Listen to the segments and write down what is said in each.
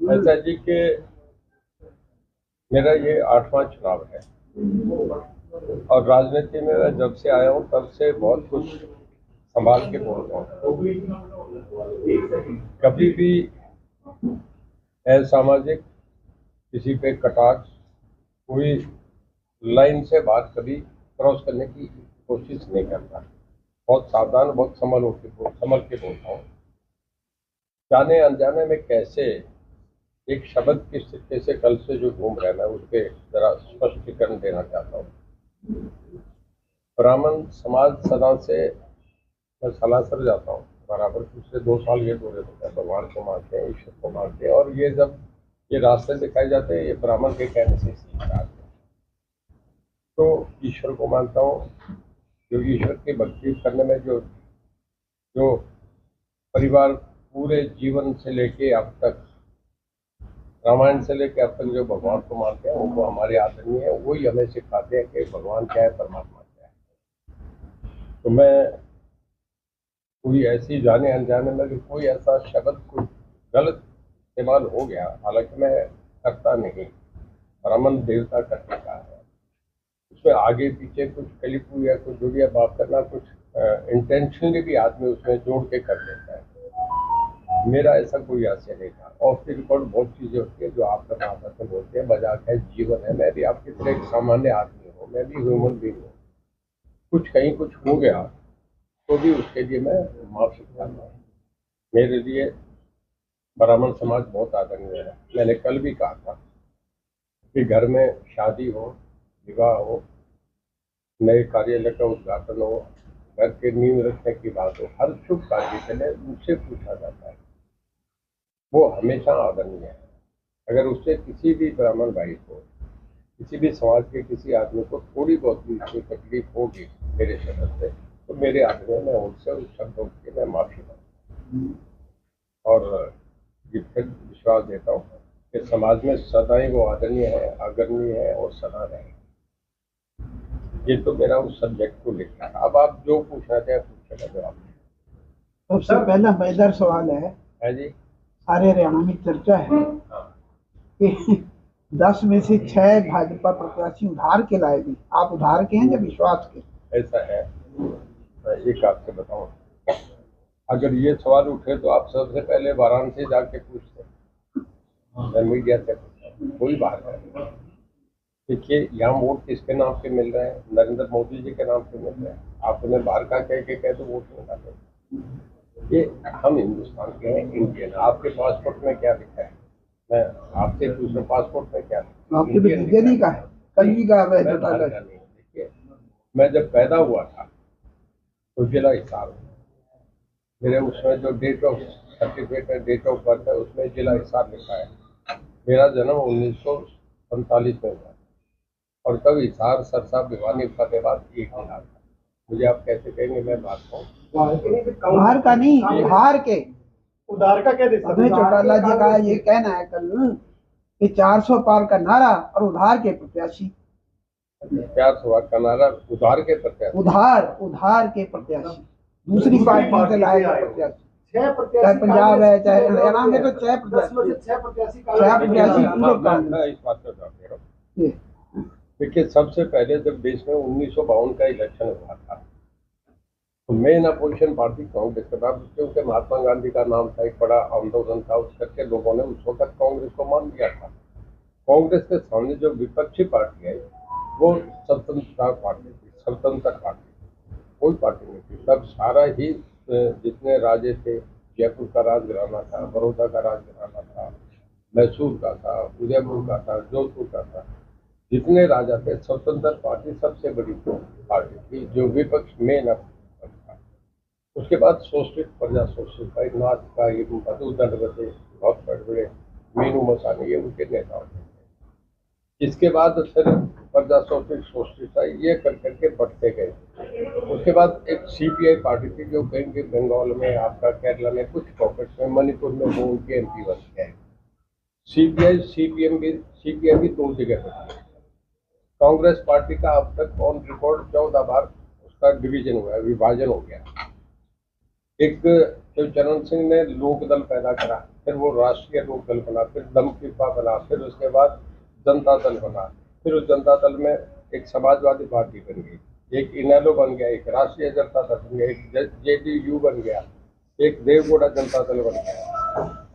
ऐसा जी कि मेरा ये 8वां चुनाव है और राजनीति में मैं जब से आया हूँ तब से बहुत कुछ संभाल के बोलता हूँ। कभी भी असामाजिक किसी पे कटाक्ष कोई लाइन से बात कभी क्रॉस करने की कोशिश नहीं करता। बहुत सावधान, बहुत संभल के बोलता हूँ। जाने अनजाने में कैसे एक शब्द किस तरीके से कल से जो घूम रहा है, मैं उस पर जरा स्पष्टीकरण देना चाहता हूँ। ब्राह्मण समाज सदा से मैं सलासर जाता हूँ, बराबर पिछले 2 साल ये दौरे होते हैं, भगवान को मानते हैं, ईश्वर को मानते हैं, और ये जब ये रास्ते दिखाए जाते हैं ये ब्राह्मण के कहने से सीख रहा है। तो ईश्वर को मानता हूँ, जो ईश्वर की भक्ति करने में जो जो परिवार पूरे जीवन से लेके अब तक, रामायण से लेकर अब तक जो भगवान को मानते हैं वो हमारे आदरणीय है, वही हमें सिखाते हैं कि भगवान क्या है, परमात्मा क्या है। तो मैं कोई ऐसी जाने अनजाने में कोई ऐसा शब्द कोई गलत इस्तेमाल हो गया, हालांकि मैं करता नहीं, ब्राह्मण देवता करने का है, उसमें आगे पीछे कुछ कलिपू या कुछ जुड़िया बात करना, कुछ इंटेंशनली भी आदमी उसमें जोड़ के कर देता है। मेरा ऐसा कोई आशय नहीं था। ऑफ द रिकॉर्ड बहुत चीजें होती है जो आप आपस में बोलते हैं, मजाक है, जीवन है, मैं भी आपकी तरह एक सामान्य आदमी हूँ, मैं भी ह्यूमन बीइंग हूँ। कुछ कहीं कुछ हो गया तो भी उसके लिए मैं माफी चाहता हूँ। मेरे लिए ब्राह्मण समाज बहुत आदरणीय है। मैंने कल भी कहा था कि घर में शादी हो, विवाह हो, नए कार्यालय का उद्घाटन हो, घर के नींव रखने की बात हो, हर शुभ कार्य के लिए मुझसे पूछा जाता है। वो हमेशा आदरणीय है। अगर उससे किसी भी ब्राह्मण भाई को, किसी भी समाज के किसी आदमी को थोड़ी बहुत भी कोई तकलीफ होगी मेरे शब्द से, तो मेरे आदमी में उनसे उस शब्दों की मैं माफी मांगता और ये फिर विश्वास देता हूँ कि समाज में सदा ही वो आदरणीय है, अग्रणीय है और सदा रहेगा। ये तो मेरा उस सब्जेक्ट को लिखना है। अब आप जो पूछना चाहे पूछने का जवाब। सबसे पहला मजेदार सवाल है जी, सारे हरियाणा में चर्चा है कि 10 में से 6 भाजपा प्रत्याशी उधार के लाए भी। आप उधार के हैं या विश्वास के? ऐसा है, मैं एक आपसे बताऊं, अगर ये सवाल उठे तो आप सबसे पहले वाराणसी जाके पूछते, मैं मीडिया से कोई बात है। देखिए, यहाँ वोट किसके नाम पे मिल रहे हैं? नरेंद्र मोदी जी के नाम पे मिल रहे हैं। आप उन्हें बाहर का कह के कह तो वोट नहीं डालेंगे। ये हम हिंदुस्तान के हैं, इंडियन। आपके पासपोर्ट में क्या लिखा है? मैं आपसे पूछ रहा हूँ, पासपोर्ट में क्या लिखा है? आपके भतीजे का है, कल का है। देखिए, मैं जब पैदा हुआ था तो जिला हिसार मेरे उसमें जो डेट ऑफ सर्टिफिकेट है, डेट ऑफ बर्थ है, उसमें जिला हिसार लिखा है। मेरा जन्म 1947 में हुआ और तब हिसार, सरसा, भिवानी, फतेहाबाद एक जिला था। मुझे आप कैसे कहेंगे मैं बात कहूँ? उधार का नहीं, उधार के। उधार का क्या देता? चौटाला जी का ये कहना है कल कि 400 पार का नारा और उधार के प्रत्याशी। 400 का नारा, उधार के प्रत्याशी। उधार के प्रत्याशी दूसरी पार्टी से लाएगा प्रत्याशी। चाहे पंजाब है, चाहे हरियाणा में, तो 6 प्रत्याशी पूरे कांग्रेस। मैं इस बात का जवाब दे रहा हूँ। देखिए, सबसे पहले जब देश में 1952 का इलेक्शन हुआ था तो मेन अपोजिशन पार्टी कांग्रेस के था, क्योंकि महात्मा गांधी का नाम था, एक बड़ा आंदोलन था, उस करके लोगों ने उस वक्त कांग्रेस को मान लिया था। कांग्रेस के सामने जो विपक्षी पार्टी है वो स्वतंत्रता पार्टी थी, स्वतंत्र पार्टी, कोई पार्टी नहीं थी। तब सारा ही जितने राजे थे, जयपुर का राजघराना था, बड़ौदा का राजघराना था, मैसूर का था, उदयपुर का था, जोधपुर का था, जितने राजा थे, स्वतंत्र पार्टी सबसे बड़ी पार्टी थी जो विपक्ष में न था। उसके बाद शोषित प्रजा शोषित का, नाथ का, ये दंडवते, बहुत बड़े बड़े मीनू मसानी, ये उनके नेता थे। इसके बाद फिर प्रजा शोषित शोषित ये कर करके बढ़ते गए। उसके बाद एक सीपीआई पार्टी थी जो कहीं बंगाल में, आपका केरला में, कुछ पॉकेट्स में, मणिपुर में वो उनके एमपी बन गए। सीपीआई भी 2 जगह पर। कांग्रेस पार्टी का अब तक ऑन रिकॉर्ड 14 बार उसका डिवीजन हुआ है, विभाजन हो गया। एक शिवचरण सिंह ने लोक दल पैदा करा, फिर वो राष्ट्रीय लोक दल बना, फिर दमकीपा बना, फिर उसके बाद जनता दल बना, फिर उस जनता दल में एक समाजवादी पार्टी बन गई, एक इनेलो बन गया, एक राष्ट्रीय जनता दल बन गया, एक जेडीयू बन गया, एक देवगौड़ा जनता दल बन गया।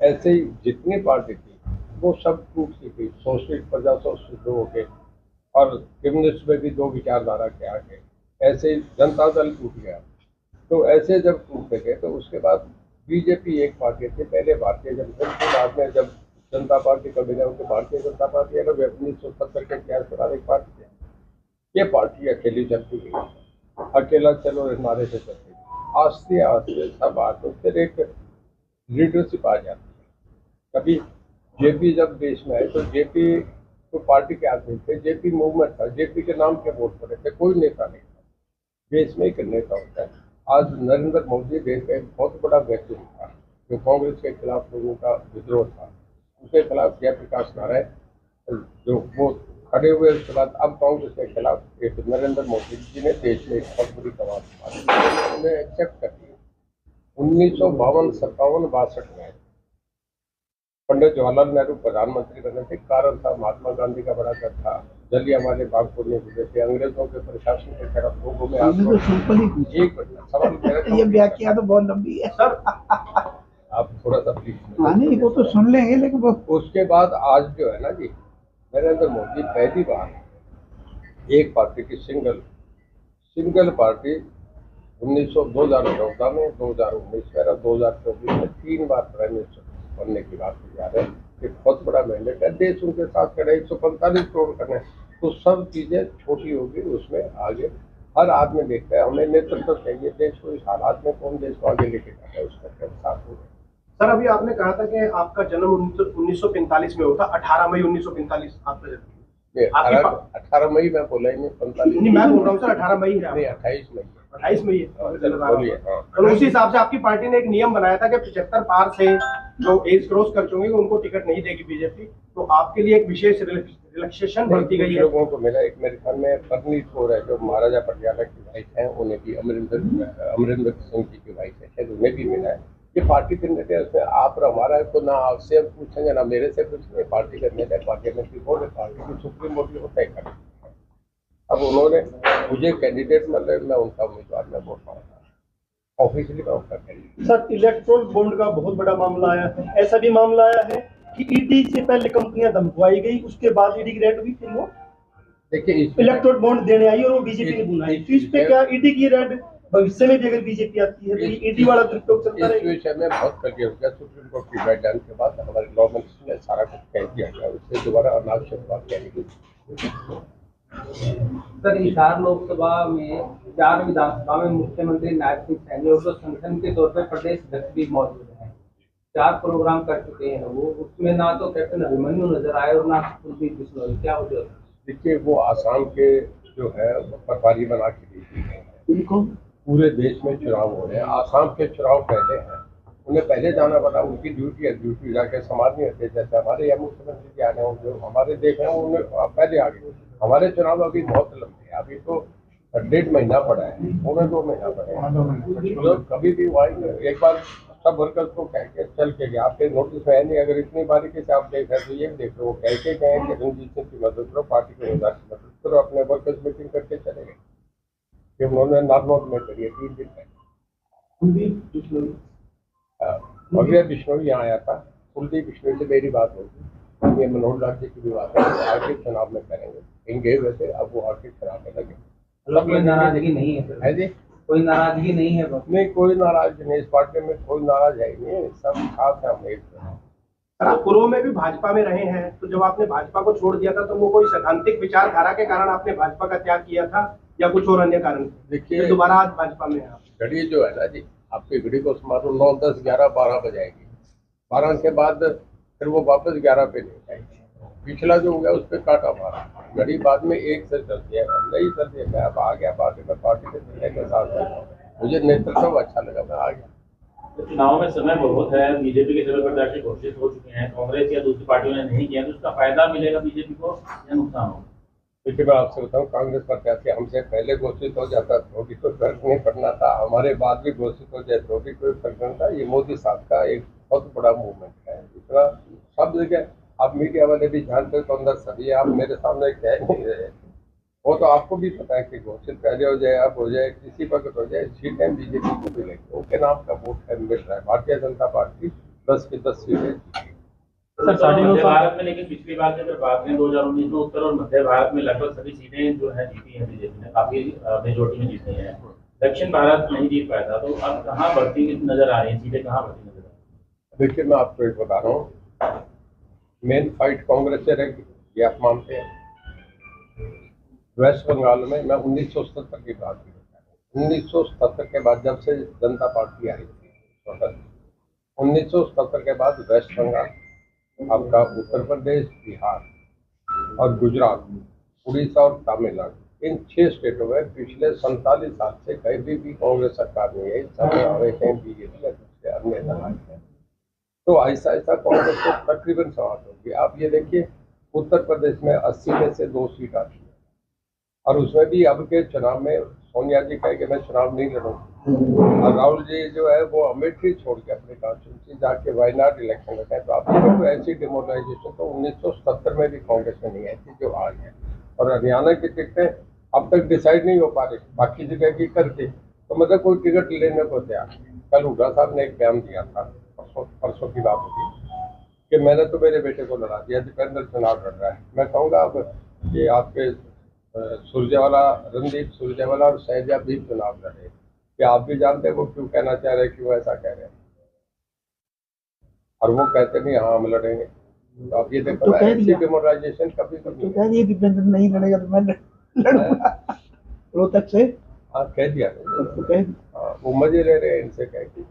ऐसे ही जितनी पार्टी थी वो सब टूट सी गई, सोशलिस्ट प्रजा सोशलिस्ट हो गए और कम्युनिस्ट में भी दो विचारधारा के आ गए, ऐसे ही जनता दल टूट गया। तो ऐसे जब टूटते गए तो उसके बाद बीजेपी एक पार्टी थी, पहले भारतीय जनता पार्टी, बाद में जब जनता पार्टी का विलय तो भारतीय जनता पार्टी अलग 1970 के इतिहास के बाद एक पार्टी है। ये पार्टी अकेली चलती गई, अकेला चलो हमारे से चलती गई। आस्ते आस्ते सब आते फिर एक लीडरशिप आ जाती है। कभी जेपी जब देश में आए तो जेपी तो पार्टी के आदमी थे, जेपी मूवमेंट था, जेपी के नाम के वोट पड़े थे, कोई नेता नहीं था। देश में एक नेता होता है। आज नरेंद्र मोदी देश का एक बहुत बड़ा व्यक्ति था, जो कांग्रेस के खिलाफ लोगों का विद्रोह था, उसके खिलाफ जयप्रकाश नारायण जो वो खड़े हुए, उसके बाद अब कांग्रेस के खिलाफ एक नरेंद्र मोदी जी ने देश में एक बहुत बड़ी कमाल उन्हें एक्सेप्ट कर दिया। 1952, 57, 62 में पंडित जवाहरलाल नेहरू प्रधानमंत्री बने थे। कारण था महात्मा गांधी का बड़ा कर था, जलियांवाले बाग को नहीं हुए थे, अंग्रेजों के प्रशासन के खिलाफ लोगों में एक सवाल ये व्याख्या तो बहुत लंबी है सर, आप थोड़ा सा प्लीज। नहीं वो तो सुन लेंगे, लेकिन वो उसके बाद आज जो है ना जी, नरेंद्र मोदी पहली बार एक पार्टी की सिंगल पार्टी 2014 में, 2019 में और 2024 में 3 बार प्राइम मिनिस्टर बनने की बात की जा रही है। कि बहुत बड़ा मैंडेट है, देश उनके साथ खड़े 145 करोड़ करने, तो सब चीजें छोटी होगी। उसमें आगे हर आदमी देखता है हमें नेतृत्व चाहिए, देश को इस हालात में कौन देश को आगे लेके जाता है, उसका साथ होगा। सर अभी आपने कहा था कि आपका जन्म 1945 में होता, 18 मई 1945 आपका जन्म। 18 मई में बोला ही नहीं, 45 नहीं, मैं बोल रहा हूँ सर 18 मई है, 28 मई 28 मई है। हाँ। तो उसी हिसाब से आपकी पार्टी ने एक नियम बनाया था कि 75 पार से जो एज क्रॉस कर चुके उनको टिकट नहीं देगी बीजेपी, तो आपके लिए एक विशेष रिलैक्सेशन बढ़ती गई है। लोगों को मिला, एक मेरे ख्याल में परनीत कौर है जो महाराजा पटियाला की वाइफ है, उन्हें भी अमरिंदर सिंह जी की वाइफ है, शायद उन्हें भी मिला है। ये पार्टी के निर्णय उसमें आप और हमारा को ना आपसे पूछेंगे ना मेरे से पूछेंगे, पार्टी का निर्णय पार्लियामेंट्री बोर्ड है, पार्टी की सुप्रीम बोर्ड होता है कर। अब उन्होंने मुझे कैंडिडेट मतलब मैं उनका उम्मीदवार मैं वोट मांगा, ऑफिशियली मैं उनका कैंडिडेट। सर इलेक्ट्रोल बॉन्ड का बहुत बड़ा मामला आया है, ऐसा भी मामला आया है कि ईडी से पहले कंपनियां धमकवाई गई, उसके बाद ईडी की रेड हुई, फिर वो देखिए इलेक्ट्रोल बॉन्ड देने आई और वो बीजेपी ने बुलाई। तो इस पे क्या ईडी की रेड भविष्य में भी अगर बीजेपी आती है तो ईडी वाला दुरुपयोग चलता रहेगा? इस विषय में बहुत क्लियर हो गया, सुप्रीम कोर्ट की गाइडलाइन के बाद हमारे लॉ मिनिस्टर ने सारा कुछ कह दिया गया, उससे दोबारा अनावश्यक बात कहने की। सर हिसार लोकसभा में 4 विधानसभा में मुख्यमंत्री नायब सिंह सैनी और संगठन के तौर पर प्रदेश अध्यक्ष भी मौजूद हैं, 4 प्रोग्राम कर चुके हैं वो, उसमें ना तो कैप्टन अभिमन्यु नजर आए और ना कुलदीप बिश्नोई, क्या वजह? देखिए वो आसाम के जो है प्रभारी बना के दी थी। पूरे देश में चुनाव हो रहे हैं, आसाम के चुनाव पहले हैं, उन्हें पहले जाना पड़ा, उनकी ड्यूटी है, ड्यूटी जाके संभालनी होती है। जैसे हमारे यहाँ मुख्यमंत्री जी आने होंगे, हमारे देश हैं उन्हें पहले आ गए। हमारे चुनाव अभी बहुत लंबे हैं, अभी तो 1.5 महीना पड़ा है, 2 महीना पड़ा है। तो कभी भी वही एक बार सब वर्कर्स को कह के चल के गए, आपके नोटिस में है नहीं, अगर इतनी बारीकी से आप देख रहे तो ये देख लो, वो कह के गए कि रणजीत सिंह की मदद करो, पार्टी के नेता की मदद करो, अपने वर्कर्स मीटिंग करके चले गए। कि उन्होंने नारनौल में करी है 3 दिन में। कुलदीप बिश्नोई यहाँ आया था, कुलदीप बिश्नोई से मेरी बात होगी, ये मनोहर लाल जी की भी बात है, आगे चुनाव में करेंगे, इंगे वैसे अब वो आगे चुनाव में लगे। कोई नाराजगी नहीं है जी, कोई नाराजगी नहीं है? नहीं कोई नाराजगी नहीं, इस पार्टी में कोई नाराज है ही नहीं, सब साथ है हम एक। सर आप पूर्व में भी भाजपा में रहे हैं, तो जब आपने भाजपा को छोड़ दिया था तो वो कोई सैद्धांतिक विचारधारा के कारण आपने भाजपा का त्याग किया था या कुछ और अन्य कारण? देखिए दोबारा आज भाजपा में है। घड़ी जो है ना जी, आपकी घड़ी को मारो 9, 10, 11, 12 बजाएगी, 12 के बाद फिर वो वापस 11 पे नहीं जाएगी। पिछला जो हो गया उस पर काटा मारा, घड़ी बाद में 1 से चलती है, नहीं चलती है। मैं अब आ गया पार्टी में, पार्टी के निर्णय के साथ मुझे नेतृत्व अच्छा लगा, मैं आ गया। तो चुनाव में समय बहुत है, बीजेपी के सभी प्रत्याशी घोषित हो चुके हैं, कांग्रेस या दूसरी पार्टियों ने नहीं किया, तो उसका फायदा मिलेगा बीजेपी को या नुकसान होगा? देखिए मैं आपसे बताऊं, कांग्रेस प्रत्याशी हमसे पहले घोषित हो जाता तो भी कोई फर्क नहीं पड़ना था, हमारे बाद भी घोषित हो जाए तो भी कोई फर्क नहीं था। ये मोदी साहब का एक बहुत बड़ा मूवमेंट है। इतना सब जगह आप मीडिया वाले भी जानते तो अंदर सभी आप मेरे सामने कह नहीं रहे। वो तो आपको भी पता है कि घोषित पहले हो जाए, अब हो जाए, किसी वक्त हो जाए, सीटें बीजेपी को मिलेगी, उनके नाम का वोट है मिल रहा है। भारतीय जनता पार्टी 10 की 10 सीटें। सर मध्य भारत में, लेकिन पिछली बार की अगर बात करें 2019 में उत्तर और मध्य भारत में लगभग सभी सीटें जो है जीती हैं बीजेपी ने, काफी मेजोरिटी में जीती हैं। दक्षिण भारत नहीं जीत पाया था, तो अब कहाँ बढ़ती नजर आ रही है सीटें, कहाँ बढ़ती नजर आ रही है? देखिए मैं आपको एक बता रहा हूँ, मेन फाइट कांग्रेस से रहेगी, ये आप मानते हैं। वेस्ट बंगाल में मैं 1977 की बात कर रहा हूँ। 1977 के बाद जब से जनता पार्टी आई थी, 1977 के बाद वेस्ट बंगाल, आपका उत्तर प्रदेश, बिहार और गुजरात, उड़ीसा और तमिलनाडु, इन 6 स्टेटों में पिछले 47 साल से कभी भी कांग्रेस सरकार नहीं है। समय आवे हैं बीजेपी या दूसरे अन्य दल आए हैं, तो ऐसा ऐसा कांग्रेस को तकरीबन समाप्त होगी। आप ये देखिए, उत्तर प्रदेश में 80 में से 2 सीट आती है, और उसमें भी अब के चुनाव में सोनिया जी कहे कि मैं चुनाव नहीं लड़ूंगी, और राहुल जी जो है वो अमेठी छोड़ के अपने कॉन्स्टिट्यूंसी जाके वायनाड इलेक्शन लड़ते हैं। तो आप देखो तो ऐसी डिमोरलाइजेशन तो 1970 में भी कांग्रेस में नहीं आई थी जो आज है। और हरियाणा की टिकटें अब तक डिसाइड नहीं हो पा रही, बाकी जगह की करके, तो मतलब कोई टिकट लेने को तैयार नहीं। कल हुड्डा साहब ने एक बयान दिया था, परसों की बात होगी, कि मैंने तो मेरे बेटे को लड़ा दिया, दीपेंद्र चुनाव लड़ रहा है। मैं कहूँगा अब ये आपके सुरजेवाला, रणदीप सुरजेवाला और शहजाद भी चुनाव लड़े, क्या आप भी जानते हैं वो क्यों कहना चाह रहे हैं, क्यों ऐसा कह रहे हैं? और वो कहते नहीं हाँ हम लड़ेंगे। तो आप ये देखो ना, ऐसी डिमोरलाइजेशन कभी तो कह दिए दीपेंद्र नहीं लड़ेगा तो मैं लड़ूंगा रोहतक से। हाँ कह दिया, तो कह दिया। हाँ, वो मजे ले रहे हैं इनसे कह के।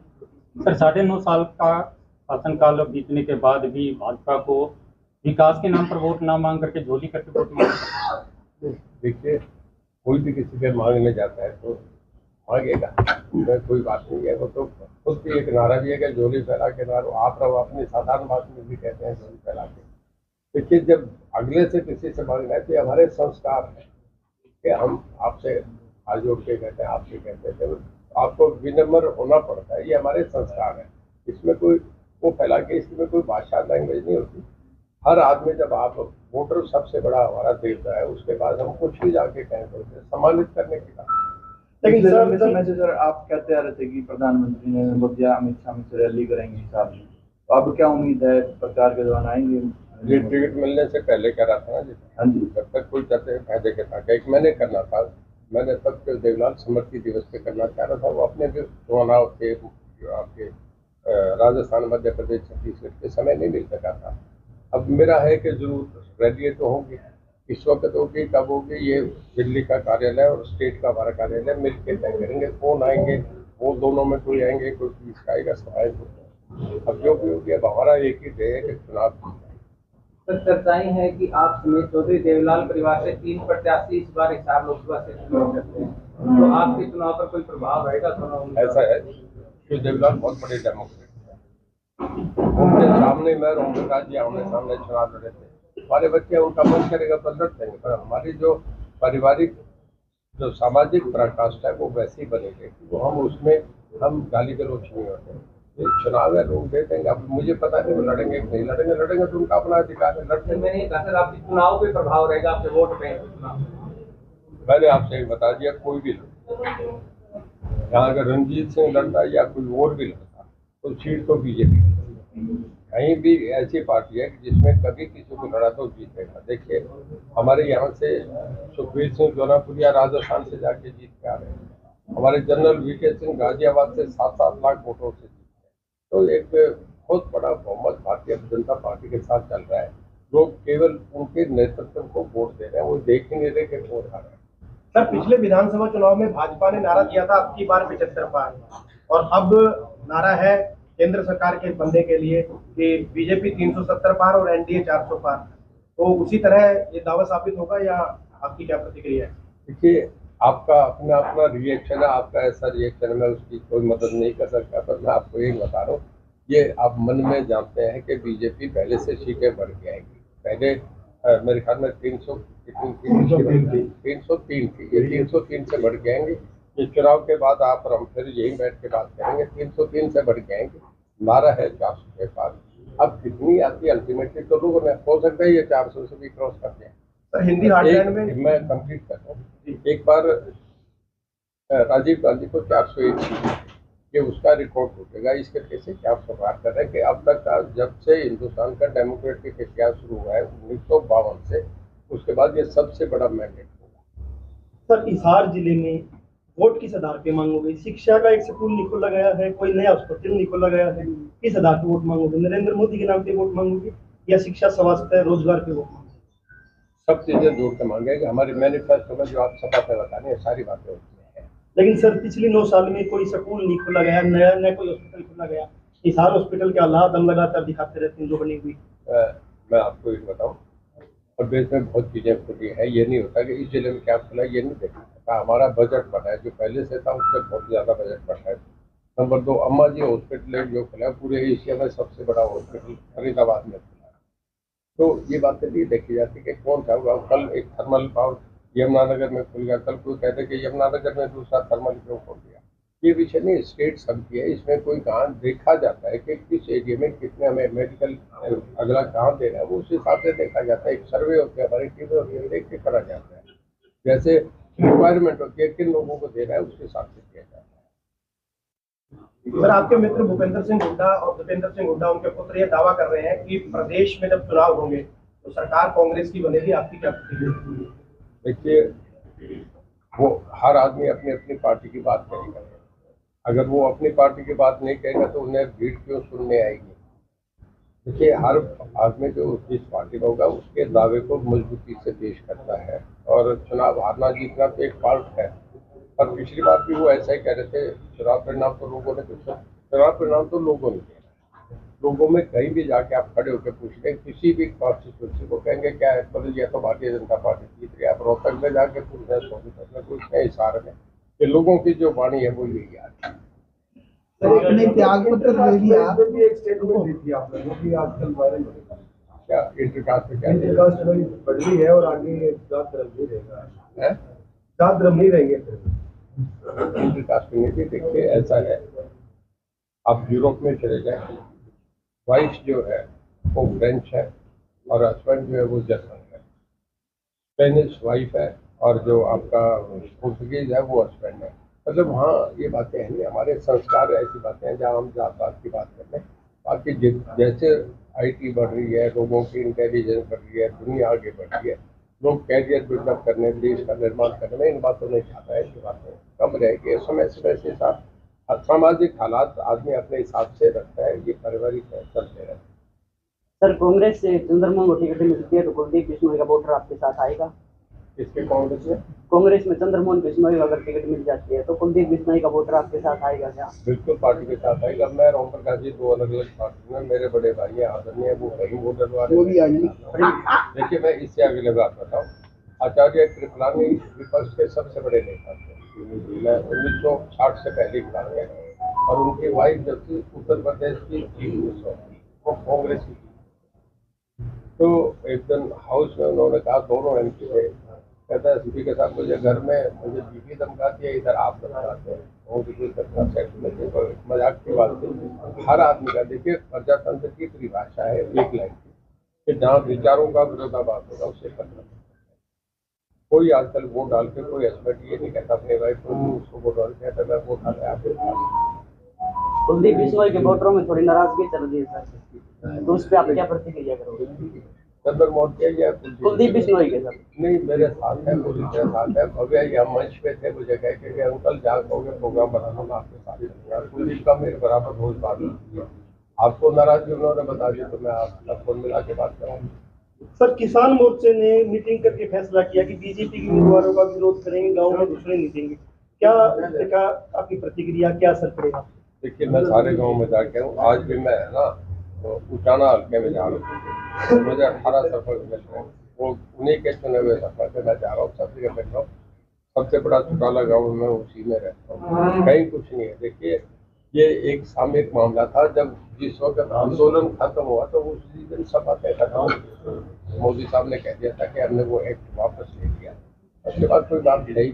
सर 9.5 साल का शासनकाल बीतने के बाद भी भाजपा को विकास के नाम पर वोट ना मांग करके झोली करके वोट मांग। देखिए कोई भी किसी के मांगने जाता है तो मांगेगा, कोई बात नहीं है। वो तो खुद भी एक नारा भी है कि झोली फैला के नारो आप रहो, अपनी साधारण बात में भी कहते हैं झोली फैला के। देखिए जब अगले से किसी से मांगना है तो हमारे संस्कार है कि हम आपसे हाथ जोड़ के कहते हैं, आपसे कहते हैं, आपको विनम्र होना पड़ता है, ये हमारे संस्कार है। इसमें कोई वो फैला के, इसमें कोई भाषा लैंग्वेज नहीं होती। हर आदमी, जब आप वोटर सबसे बड़ा हमारा देवता है, उसके बाद हम कुछ भी जाके कहें तो उसे सम्मानित करने की बात। लेकिन सर आप कहते आ रहे थे कि प्रधानमंत्री नरेंद्र मोदी अमित शाह से रैली करेंगे हिसाब में, तो अब क्या उम्मीद है प्रचार के दौरान आएंगे? ये टिकट मिलने से पहले कह रहा था ना जी, हाँ जी, जब तक कोई कहते फायदे के था, एक मैंने करना था, मैंने तब देवलाल स्मृति दिवस पे करना चाह रहा था, वो अपने जो चुनाव थे जो आपके राजस्थान, मध्य प्रदेश, छत्तीसगढ़ के समय नहीं मिल सका था। अब मेरा है कि जरूर रैली तो होगी, इस वक्त होगी, कब होगी ये दिल्ली का कार्यालय और स्टेट का हमारा कार्यालय मिल के तय करेंगे। कौन आएंगे, वो दोनों में कोई आएंगे, कोई बीच का आएगा, सहायक होगा। अब जो भी होगी, अब हमारा एक ही ध्येय है कि चुनाव जीतना। सर चर्चाएं हैं कि आप समेत चौधरी देवलाल परिवार से 3 प्रत्याशी इस बार हिसार लोकसभा से चुनाव करते हैं, तो आपके चुनाव पर कोई प्रभाव रहेगा? ऐसा है कि देवलाल बहुत बड़े डेमोक्रेट है, उनके सामने मैं और ओम प्रकाश जी आमने सामने चुनाव लड़े थे। हमारे बच्चे उनका मन करेगा तो लड़ देंगे, पर हमारी जो पारिवारिक जो सामाजिक पराकाष्ठा है वो वैसे ही बनेगी, वो हम उसमें हम गाली गलौच नहीं होते। ये चुनाव है, लोग दे देंगे। अब मुझे पता नहीं वो लड़ेंगे कि नहीं लड़ेंगे, लड़ेंगे तो उनका अपना अधिकार है, लड़ते। मैंने ये कहा सर आपके चुनाव पे प्रभाव रहेगा, आपके वोट पे? मैंने आपसे एक बता दिया, कोई भी यहाँ अगर रंजीत सिंह लड़ता या कोई और भी लड़ता तो सीट तो बीजेपी। कहीं भी ऐसी पार्टी है कि जिसमें कभी किसी को लड़ा तो जीतेगा। देखिए हमारे यहाँ से सुखबीर सिंह जौनापुरिया राजस्थान से जाके जीत के आ रहे हैं, हमारे जनरल वीके सिंह गाजियाबाद से 7-7 लाख वोटों से जीते हैं। तो एक बहुत बड़ा बहुमत भारतीय जनता पार्टी के साथ चल रहा है। लोग केवल उनके नेतृत्व को वोट दे रहे हैं, वो देख ही नहीं रहे कि वोट आ रहे हैं। सर पिछले विधानसभा चुनाव में भाजपा ने नारा दिया था अब की बार 75 पार, और अब नारा है केंद्र सरकार के बनने के लिए कि बीजेपी 370 पार और एनडीए 400 पार। तो उसी तरह ये दावा साबित होगा या आपकी क्या प्रतिक्रिया है? देखिए आपका अपना अपना रिएक्शन है, आपका ऐसा रिएक्शन मैं उसकी कोई मदद नहीं कर सकता, पर मैं आपको एक बता रहा हूँ, ये आप मन में जानते हैं कि बीजेपी पहले से सीटें बढ़ के आएंगी। पहले मेरे ख्याल में 303 थी, ये 303 से बढ़ के आएंगे। ये चुनाव के बाद आप और हम फिर यही बैठ के बात करेंगे, 303 से बढ़ के आएंगे। नारा है 400 के पार। अब कितनी आती है अल्टीमेटली तो लोगों ने हो सकता है ये 400 से भी क्रॉस कर दिया। सर हिंदी हार्टलैंड में मैं कंप्लीट कर रहा हूँ। एक बार राजीव गांधी को 401 सीट, ये उसका रिकॉर्ड टूटेगा। इसके कैसे क्या आप बात कर रहे हैं कि अब तक का जब से हिंदुस्तान का डेमोक्रेटिक इतिहास शुरू हुआ है 1952 से, उसके बाद ये सबसे बड़ा मैंडेट होगा। सर हिसार जिले में वोट किस आधार पे मांगोगे? शिक्षा का एक स्कूल नहीं खोला गया है, कोई नया हॉस्पिटल नहीं खोला गया है, किस आधार पे वोट मांगोगे? नरेंद्र मोदी के नाम पे वोट मांगोगे या शिक्षा, स्वास्थ्य, रोजगार पे वोट मांगोगे? सब चीजें जोड़ के मांगेंगे। हमारी मैनिफेस्टो में जो आप सभा पे बताने हैं सारी बातें उसमें है। लेकिन सर पिछले 9 साल में कोई स्कूल नहीं खोला गया, नया न कोई हॉस्पिटल खोला गया। हिसार हॉस्पिटल के हालात हम लगातार दिखाते रहते हैं जो बनी हुई। मैं आपको एक बताऊं, और देश में बहुत चीजें खुली है। ये नहीं होता कि इस जिले में क्या खुला ये नहीं देखा जाता। हमारा बजट बढ़ा है, जो पहले से था उससे बहुत ज्यादा बजट बढ़ा है। नंबर 2, अम्मा जी हॉस्पिटल जो खुला है पूरे एशिया में सबसे बड़ा हॉस्पिटल फरीदाबाद में खुला है। तो ये बातें नहीं देखी जाती कि कौन सा हुआ। कल एक थर्मल पावर यमुनानगर में खुल गया, कल कोई कहते कि यमुनानगर में दूसरा थर्मल क्यों खोल दिया। ये विषय नहीं, स्टेट सबकी है। इसमें कोई कहाँ देखा जाता है कि किस एरिया में कितने हमें मेडिकल अगला कहाँ देना है, वो उस हिसाब से देखा जाता है। एक सर्वे होती है, हमारी टीमें होती है, देख के करा जाता है। जैसे रिक्वायरमेंट होती है किन लोगों को देना है उस हिसाब से किया जाता है। सर आपके मित्र भूपेंद्र सिंह हुड्डा और दीपेंद्र सिंह हुड्डा उनके पुत्र ये दावा कर रहे हैं कि प्रदेश में जब चुनाव होंगे तो सरकार कांग्रेस की बनेगी। आपकी क्या प्रतिक्रिया? देखिए, वो हर आदमी अपनी अपनी पार्टी की बात करेगा। अगर वो अपनी पार्टी की बात नहीं कहेगा तो उन्हें भीड़ क्यों सुनने आएगी। देखिए, हर आदमी जो जिस पार्टी में होगा उसके दावे को मजबूती से पेश करता है, और चुनाव हारना जीतना तो एक पार्ट है। पर पिछली बार भी वो ऐसा ही कह रहे थे, चुनाव परिणाम तो लोगों ने चुनाव परिणाम तो लोगों ने दिया। लोगों में कहीं भी जाके आप खड़े होकर पूछ लें, किसी भी कॉन्स्टिट्यूंसी को कहेंगे क्या है, मतलब ये तो भारतीय जनता पार्टी जीत रही है। आप रोहतक में जाके पूछ रहे सोनीपत में, कुछ नहीं हिसार में, कि लोगों की जो वाणी है वो यही आ रही है। आपने त्याग पत्र दे दिया, एक स्टेटमेंट दी थी आप लोगों की, आजकल वायरल क्या इंटरकास्ट में क्या इंटरकास्ट बढ़ रही है और आगे जात धर्म नहीं रहेगा, है, जात धर्म नहीं रहेंगे। Intercaste community. देखिए ऐसा है, आप यूरोप में चले जाए, वाइफ जो है वो फ्रेंच है और हस्बैंड जो है वो जर्मन है। स्पेनिश वाइफ है और जो आपका पुर्तगीज है वो हस्बैंड है। मतलब वहाँ ये बातें हैं नहीं। हमारे संस्कार ऐसी बातें हैं जहाँ हम जात पात की बात करते हैं। बाकी जैसे आईटी बढ़ रही है, लोगों की इंटेलिजेंस बढ़ रही है, दुनिया आगे बढ़ रही है, लोग कैरियर बिल्डअप करने, देश का निर्माण करने में इन बातों नहीं चाहता है। ये बातें कम रहेगी समय से वैसे हिसाब। सामाजिक हालात आदमी अपने हिसाब से रखता है, ये पारिवारिक चलते रहते हैं। सर कांग्रेस से चंद्रमोहन को टिकट मिलती है तो कुलदीप बिश्नोई का वोटर आपके साथ आएगा? इसके कांग्रेस में चंद्रमोहन बिश्नोई अगर टिकट मिल जाती है तो कुलदीप बिश्नोई का वोटर आपके साथ आएगा क्या? बिल्कुल पार्टी के साथ आएगा। मैं राम प्रकाश जी 2 अलग अलग पार्टी में, मेरे बड़े भाई हैं आदरणीय, वो कहीं वोट डलवाने। देखिए मैं इससे अगले बात बताऊँ, आचार्य कृपलानी विपक्ष के सबसे बड़े नेता थे। मैं 1960 से पहले की बात है, और उनकी वाइफ जब थी उत्तर प्रदेश की चीफ मिनिस्टर थी, वो कांग्रेस की। तो एक दिन हाउस में उन्होंने कहा, दोनों एमपी थे, कहता है स्पीकर साहब मुझे घर में मुझे बीवी धमकाती है, इधर आप धमकाते हैं। मजाक की बात थी। हर आदमी का देखिए प्रजातंत्र की परिभाषा है एक लाइन की, कि जहाँ विचारों का विरोधाभास होगा उससे करना। कोई आजकल वोट डाल के कोई हस्बैंड ये नहीं कहता अपने वाइफ को उसको वोट डाल के कहता मैं वोट डाला आपको। कुलदीप बिश्नोई के वोटरों में थोड़ी नाराजगी चल रही है सर, तो उस पर आप क्या प्रतिक्रिया करोगे? चंद्रमोहन के या कुलदीप बिश्नोई के सर? नहीं, मेरे साथ है, पूरी तरह साथ है। भव्या या मंच पे थे, मुझे कह के अंकल जहाँ कहोगे प्रोग्राम बनाना मैं आपके साथ करूँगा। कुलदीप का मेरे बराबर रोज बात होती है। आपको नाराजगी उन्होंने बता दी तो मैं आपका फोन मिला के बात कराऊंगा। सर किसान मोर्चे ने मीटिंग करके फैसला किया कि बीजेपी के उम्मीदवारों का विरोध करेंगे, गाँव में घुसने नहीं देंगे। क्या इसका आपकी प्रतिक्रिया, क्या असर पड़ेगा? देखिए मैं सारे गाँव में जाके हूँ, आज भी मैं है ना तो उचाना हल्के में जा रहा हूँ। मुझे 18 सरपंच मिल रहे हैं, वो उन्हीं के चुने हुए सरपंच से मैं जा रहा हूँ, सब जगह बैठ रहा हूँ। सबसे बड़ा चुटाला गाँव में उसी में रहता हूँ, कहीं कुछ नहीं है। देखिए ये एक सामयिक मामला था, जब जिस वक्त आंदोलन खत्म हुआ तो उसी दिन सब बातें खत्म। मोदी साहब ने कह दिया था कि हमने वो एक्ट वापस ले लिया, उसके बाद कोई बात नहीं।